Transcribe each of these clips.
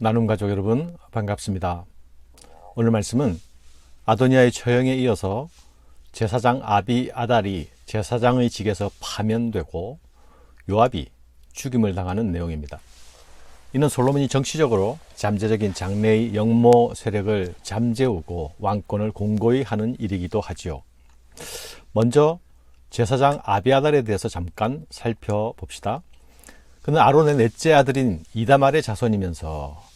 나눔 가족 여러분 반갑습니다. 오늘 말씀은 아도니아의 처형에 이어서 제사장 아비아달이 제사장의 직에서 파면되고 요압이 죽임을 당하는 내용입니다. 이는 솔로몬이 정치적으로 잠재적인 장래의 영모 세력을 잠재우고 왕권을 공고히 하는 일이기도 하지요. 먼저 제사장 아비아달에 대해서 잠깐 살펴봅시다. 그는 아론의 넷째 아들인 이다말의 자손이면서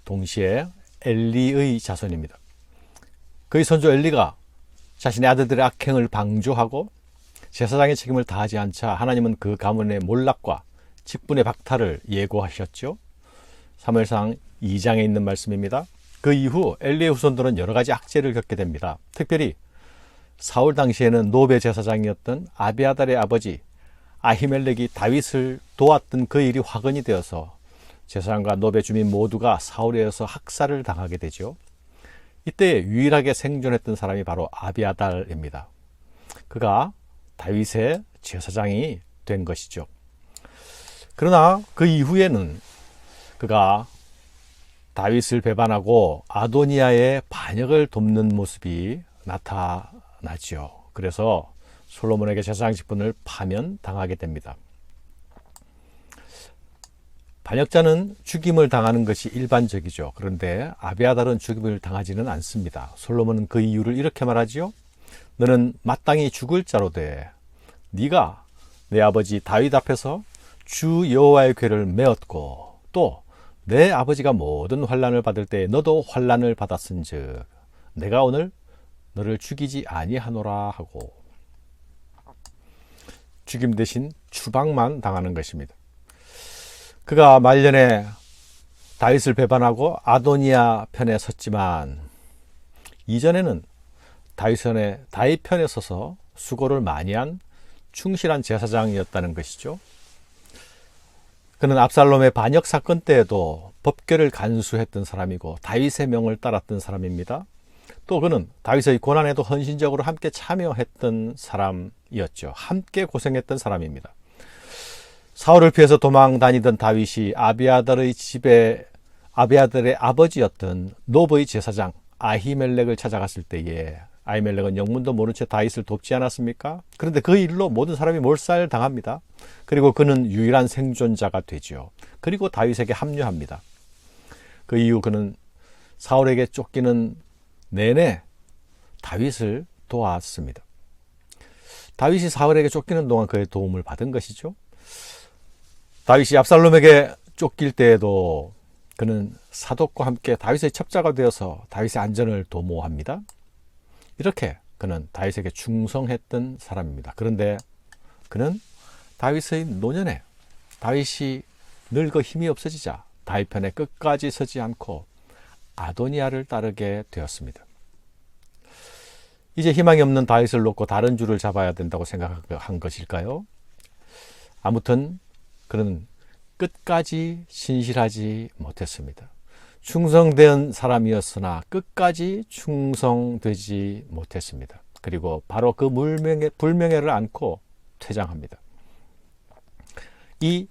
동시에 엘리의 자손입니다. 그의 손주 엘리가 자신의 아들들의 악행을 방조하고 제사장의 책임을 다하지 않자 하나님은 그 가문의 몰락과 직분의 박탈을 예고하셨죠. 사무엘상 2장에 있는 말씀입니다. 그 이후 엘리의 후손들은 여러 가지 악재를 겪게 됩니다. 특별히 사울 당시에는 노베 제사장이었던 아비아달의 아버지 아히멜렉이 다윗을 도왔던 그 일이 화근이 되어서 제사장과 노베 주민 모두가 사울에 의해서 학살을 당하게 되죠. 이때 유일하게 생존했던 사람이 바로 아비아달입니다. 그가 다윗의 제사장이 된 것이죠. 그러나 그 이후에는 그가 다윗을 배반하고 아도니아의 반역을 돕는 모습이 나타나죠. 그래서 솔로몬에게 제사장 직분을 파면당하게 됩니다. 반역자는 죽임을 당하는 것이 일반적이죠. 그런데 아비아달은 죽임을 당하지는 않습니다. 솔로몬은 그 이유를 이렇게 말하지요. 너는 마땅히 죽을 자로 돼. 네가 내 아버지 다윗 앞에서 주 여호와의 궤를 메었고 또 내 아버지가 모든 환난을 받을 때 너도 환난을 받았은즉 내가 오늘 너를 죽이지 아니하노라 하고 죽임 대신 추방만 당하는 것입니다. 그가 말년에 다윗을 배반하고 아도니아 편에 섰지만 이전에는 다윗 편에 서서 수고를 많이 한 충실한 제사장이었다는 것이죠. 그는 압살롬의 반역 사건 때에도 법궤를 간수했던 사람이고 다윗의 명을 따랐던 사람입니다. 또 그는 다윗의 고난에도 헌신적으로 함께 참여했던 사람이었죠. 함께 고생했던 사람입니다. 사울을 피해서 도망 다니던 다윗이 아비아달의 아버지였던 노브의 제사장 아히멜렉을 찾아갔을 때에 아히멜렉은 영문도 모른 채 다윗을 돕지 않았습니까? 그런데 그 일로 모든 사람이 몰살당합니다. 그리고 그는 유일한 생존자가 되죠. 그리고 다윗에게 합류합니다. 그 이후 그는 사울에게 쫓기는 내내 다윗을 도왔습니다. 다윗이 사울에게 쫓기는 동안 그의 도움을 받은 것이죠. 다윗이 압살롬에게 쫓길 때에도 그는 사독과 함께 다윗의 첩자가 되어서 다윗의 안전을 도모합니다. 이렇게 그는 다윗에게 충성했던 사람입니다. 그런데 그는 다윗의 노년에 다윗이 늙어 힘이 없어지자 다윗 편에 끝까지 서지 않고 아도니아를 따르게 되었습니다. 이제 희망이 없는 다윗을 놓고 다른 주를 잡아야 된다고 생각한 것일까요? 아무튼 그는 끝까지 신실하지 못했습니다. 충성된 사람이었으나 끝까지 충성되지 못했습니다. 그리고 바로 그 불명예를 안고 퇴장합니다. 이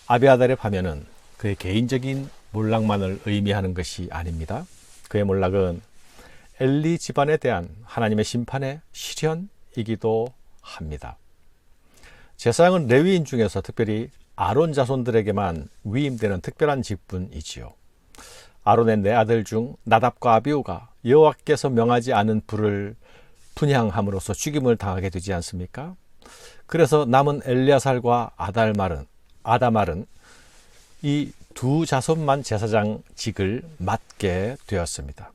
아비아달의 파면은 그의 개인적인 몰락만을 의미하는 것이 아닙니다. 그의 몰락은 엘리 집안에 대한 하나님의 심판의 실현이기도 합니다. 제사장은 레위인 중에서 특별히 아론 자손들에게만 위임되는 특별한 직분이지요. 아론의 네 아들 중 나답과 아비후가 여호와께서 명하지 않은 불을 분향함으로써 죽임을 당하게 되지 않습니까? 그래서 남은 엘리아살과 아다말은 이 두 자손만 제사장직을 맡게 되었습니다.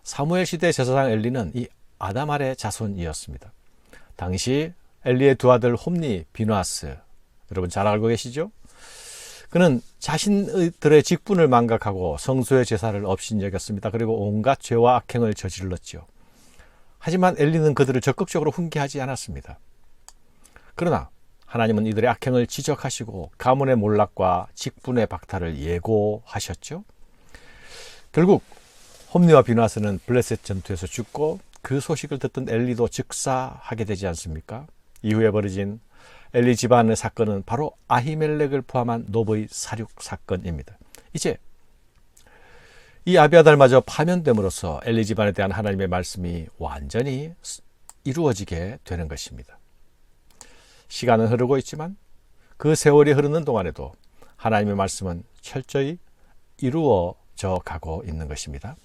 사무엘 시대 제사장 엘리는 이 아다말의 자손이었습니다. 당시 엘리의 두 아들 홈니, 비누아스, 여러분 잘 알고 계시죠? 그는 자신들의 직분을 망각하고 성소의 제사를 업신여겼습니다. 그리고 온갖 죄와 악행을 저질렀죠. 하지만 엘리는 그들을 적극적으로 훈계하지 않았습니다. 그러나 하나님은 이들의 악행을 지적하시고 가문의 몰락과 직분의 박탈을 예고하셨죠. 결국 홈니와 비누아스는 블레셋 전투에서 죽고 그 소식을 듣던 엘리도 즉사하게 되지 않습니까? 이후에 벌어진 엘리 집안의 사건은 바로 아히멜렉을 포함한 노브의 살육 사건입니다. 이제 이 아비아달마저 파면됨으로써 엘리 집안에 대한 하나님의 말씀이 완전히 이루어지게 되는 것입니다. 시간은 흐르고 있지만 그 세월이 흐르는 동안에도 하나님의 말씀은 철저히 이루어져 가고 있는 것입니다.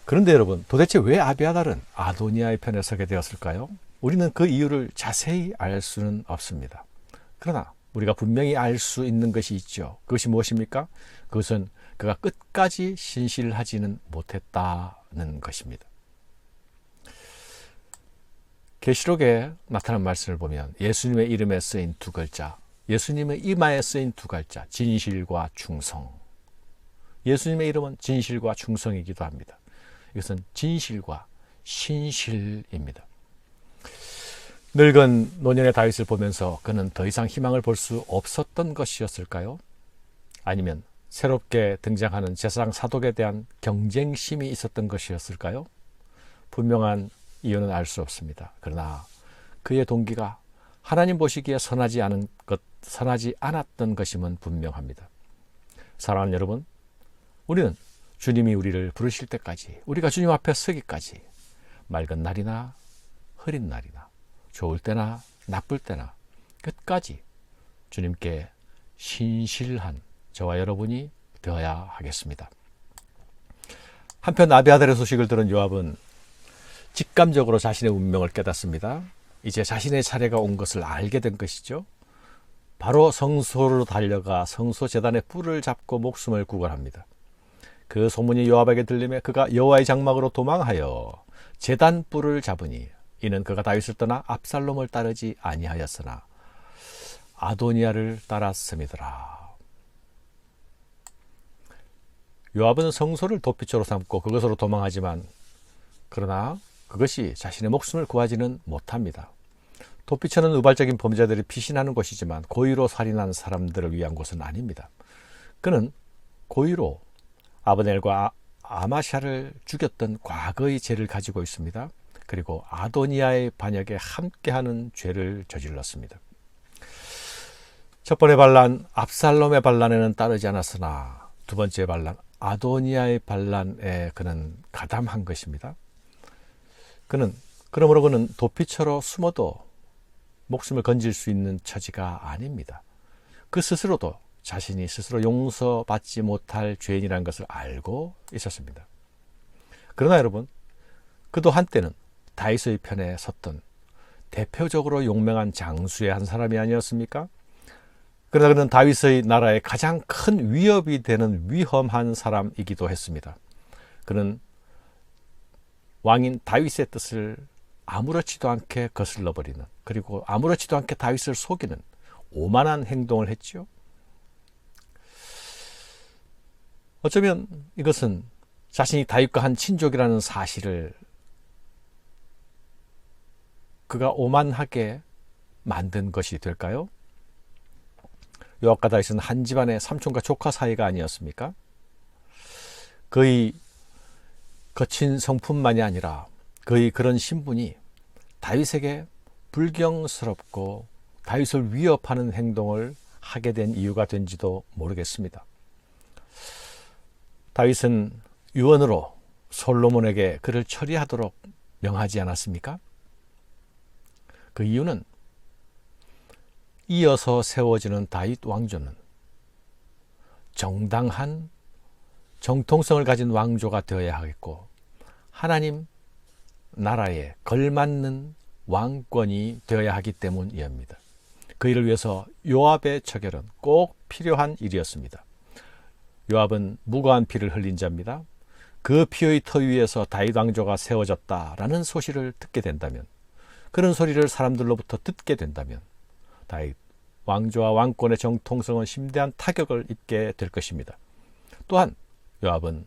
그런데 여러분, 도대체 왜 아비아달은 아도니아의 편에 서게 되었을까요? 우리는 그 이유를 자세히 알 수는 없습니다. 그러나 우리가 분명히 알 수 있는 것이 있죠. 그것이 무엇입니까? 그것은 그가 끝까지 신실하지는 못했다는 것입니다. 계시록에 나타난 말씀을 보면 예수님의 이름에 쓰인 두 글자, 예수님의 이마에 쓰인 두 글자, 진실과 충성. 예수님의 이름은 진실과 충성이기도 합니다. 이것은 진실과 신실입니다. 늙은 노년의 다윗을 보면서 그는 더 이상 희망을 볼 수 없었던 것이었을까요? 아니면 새롭게 등장하는 제사장 사독에 대한 경쟁심이 있었던 것이었을까요? 분명한 이유는 알 수 없습니다. 그러나 그의 동기가 하나님 보시기에 선하지 않았던 것임은 분명합니다. 사랑하는 여러분, 우리는 주님이 우리를 부르실 때까지, 우리가 주님 앞에 서기까지 맑은 날이나 흐린 날이나 좋을 때나 나쁠 때나 끝까지 주님께 신실한 저와 여러분이 되어야 하겠습니다. 한편 아비아달의 소식을 들은 요압은 직감적으로 자신의 운명을 깨닫습니다. 이제 자신의 차례가 온 것을 알게 된 것이죠. 바로 성소로 달려가 성소 제단의 뿔을 잡고 목숨을 구걸합니다. 그 소문이 요압에게 들리매 그가 여호와의 장막으로 도망하여 제단 뿔을 잡으니 이는 그가 다윗을 떠나 압살롬을 따르지 아니하였으나 아도니아를 따랐음이더라. 요압은 성소를 도피처로 삼고 그것으로 도망하지만 그러나 그것이 자신의 목숨을 구하지는 못합니다. 도피처는 우발적인 범죄자들이 피신하는 곳이지만 고의로 살인한 사람들을 위한 곳은 아닙니다. 그는 고의로 아브넬과 아마샤를 죽였던 과거의 죄를 가지고 있습니다. 그리고 아도니아의 반역에 함께하는 죄를 저질렀습니다. 첫 번째 반란 압살롬의 반란에는 따르지 않았으나 두 번째 반란 아도니아의 반란에 그는 가담한 것입니다. 그러므로 그는 도피처로 숨어도 목숨을 건질 수 있는 처지가 아닙니다. 그 스스로도 자신이 스스로 용서받지 못할 죄인이라는 것을 알고 있었습니다. 그러나 여러분, 그도 한때는 다윗의 편에 섰던 대표적으로 용맹한 장수의 한 사람이 아니었습니까? 그러나 그는 다윗의 나라에 가장 큰 위협이 되는 위험한 사람이기도 했습니다. 그는 왕인 다윗의 뜻을 아무렇지도 않게 거슬러 버리는, 그리고 아무렇지도 않게 다윗을 속이는 오만한 행동을 했지요. 어쩌면 이것은 자신이 다윗과 한 친족이라는 사실을 그가 오만하게 만든 것이 될까요? 요압과 다윗은 한 집안의 삼촌과 조카 사이가 아니었습니까? 그의 거친 성품만이 아니라 그의 그런 신분이 다윗에게 불경스럽고 다윗을 위협하는 행동을 하게 된 이유가 된지도 모르겠습니다. 다윗은 유언으로 솔로몬에게 그를 처리하도록 명하지 않았습니까? 그 이유는 이어서 세워지는 다윗 왕조는 정당한 정통성을 가진 왕조가 되어야 하겠고 하나님 나라에 걸맞는 왕권이 되어야 하기 때문이옵니다. 그 일을 위해서 요압의 처결은 꼭 필요한 일이었습니다. 요압은 무고한 피를 흘린 자입니다. 그 피의 터 위에서 다윗 왕조가 세워졌다라는 소식을 듣게 된다면, 그런 소리를 사람들로부터 듣게 된다면 다윗 왕조와 왕권의 정통성은 심대한 타격을 입게 될 것입니다. 또한 요압은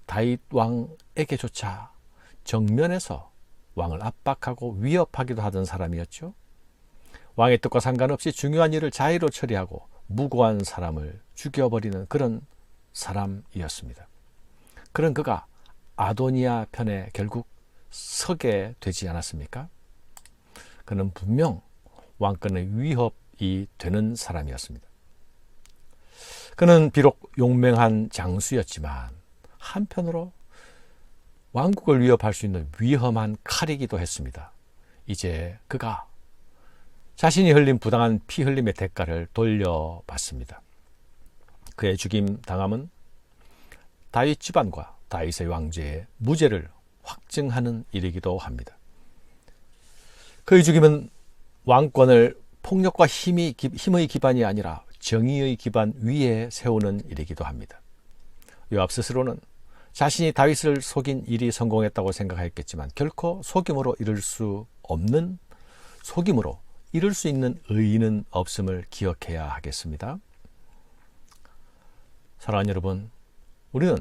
다윗 왕에게조차 정면에서 왕을 압박하고 위협하기도 하던 사람이었죠. 왕의 뜻과 상관없이 중요한 일을 자의로 처리하고 무고한 사람을 죽여버리는 그런 사람이었습니다. 그런 그가 아도니아 편에 결국 서게 되지 않았습니까? 그는 분명 왕권의 위협이 되는 사람이었습니다. 그는 비록 용맹한 장수였지만 한편으로 왕국을 위협할 수 있는 위험한 칼이기도 했습니다. 이제 그가 자신이 흘린 부당한 피 흘림의 대가를 돌려받습니다. 그의 죽임 당함은 다윗 집안과 다윗의 왕제의 무죄를 확증하는 일이기도 합니다. 그의 죽임은 왕권을 폭력과 힘의 기반이 아니라 정의의 기반 위에 세우는 일이기도 합니다. 요압 스스로는 자신이 다윗을 속인 일이 성공했다고 생각했겠지만 결코 속임으로 이룰 수 있는 의의는 없음을 기억해야 하겠습니다. 사랑하는 여러분, 우리는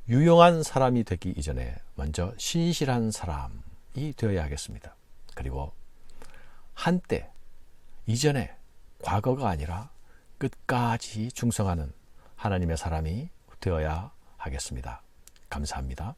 유용한 사람이 되기 이전에 먼저 신실한 사람이 되어야 하겠습니다. 그리고 한때 이전에 과거가 아니라 끝까지 충성하는 하나님의 사람이 되어야 하겠습니다. 감사합니다.